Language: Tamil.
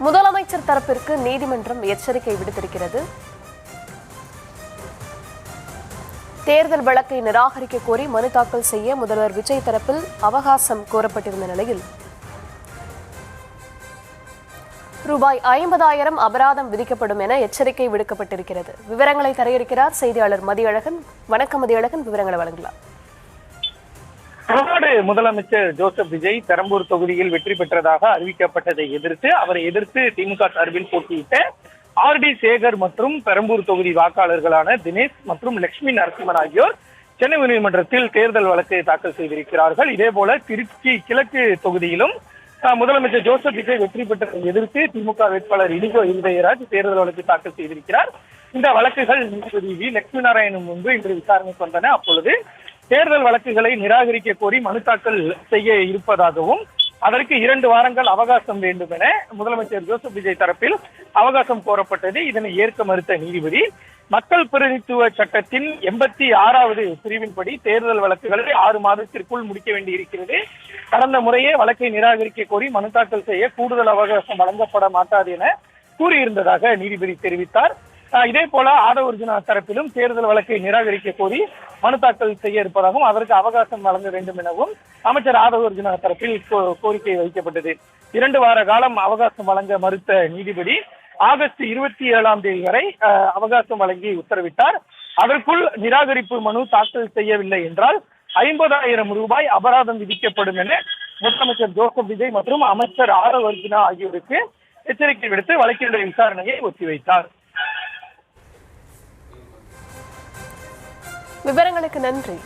முதலமைச்சர் தரப்பிற்கு நீதிமன்றம் எச்சரிக்கை விடுத்திருக்கிறது. தேர்தல் வழக்கை நிராகரிக்க கோரி மனு தாக்கல் செய்ய முதல்வர் விஜய் தரப்பில் அவகாசம் கோரப்பட்டிருந்த நிலையில் ரூபாய் 50,000 அபராதம் விதிக்கப்படும் என எச்சரிக்கை விடுக்கப்பட்டிருக்கிறது. விவரங்களை தர இருக்கிறார் செய்தியாளர் மதியழகன். வணக்கம் மதியழகன், விவரங்களை வழங்கலாம். தமிழ்நாடு முதலமைச்சர் ஜோசப் விஜய் பெரம்பூர் தொகுதியில் வெற்றி பெற்றதாக அறிவிக்கப்பட்டதை எதிர்த்து அவரை எதிர்த்து திமுக சார்பில் போட்டியிட்ட ஆர்.டி. சேகர் மற்றும் பெரம்பூர் தொகுதி வாக்காளர்களான தினேஷ் மற்றும் லட்சுமி நரசிம்மன் ஆகியோர் சென்னை உயர்நீதிமன்றத்தில் தேர்தல் வழக்கை தாக்கல் செய்திருக்கிறார்கள். இதேபோல திருச்சி கிழக்கு தொகுதியிலும் முதலமைச்சர் ஜோசப் விஜய் வெற்றி பெற்றதை எதிர்த்து திமுக வேட்பாளர் இனிகோ இருதயராஜ் தேர்தல் வழக்கு தாக்கல் செய்திருக்கிறார். இந்த வழக்குகள் நீதிபதி வி. லட்சுமி நாராயணன் முன்பு இன்று விசாரணைக்கு வந்தன. அப்பொழுது தேர்தல் வழக்குகளை நிராகரிக்க கோரி மனு தாக்கல் செய்ய இருப்பதாகவும் அதற்கு 2 வாரங்கள் அவகாசம் வேண்டும் என முதலமைச்சர் ஜோசப் விஜய் தரப்பில் அவகாசம் கோரப்பட்டது. இதனை ஏற்க மறுத்த நீதிபதி மக்கள் பிரதிநிதித்துவ சட்டத்தின் 86வது பிரிவின்படி தேர்தல் வழக்குகளை 6 மாதத்திற்குள் முடிக்க வேண்டியிருக்கிறது. கடந்த முறையே வழக்கை நிராகரிக்க கோரி மனு தாக்கல் செய்ய கூடுதல் அவகாசம் வழங்கப்பட மாட்டாது என கூறியிருந்ததாக நீதிபதி தெரிவித்தார். இதே போல ஆதவர்ஜுனா தரப்பிலும் தேர்தல் வழக்கை நிராகரிக்க கோரி மனு தாக்கல் செய்ய இருப்பதாகவும் அதற்கு அவகாசம் வழங்க வேண்டும் எனவும் அமைச்சர் ஆதவர்ஜுனா தரப்பில் கோரிக்கை வைக்கப்பட்டது. 2 வார காலம் அவகாசம் வழங்க மறுத்த நீதிபதி ஆகஸ்ட் 27ஆம் தேதி வரை அவகாசம் வழங்கி உத்தரவிட்டார். அதற்குள் நிராகரிப்பு மனு தாக்கல் செய்யவில்லை என்றால் 50,000 ரூபாய் அபராதம் விதிக்கப்படும் என முதலமைச்சர் ஜோசப் விஜய் மற்றும் அமைச்சர் ஆதவர்ஜுனா ஆகியோருக்கு எச்சரிக்கை விடுத்து வழக்கினுடைய விசாரணையை ஒத்திவைத்தார். விவரங்களுக்கு நன்றி.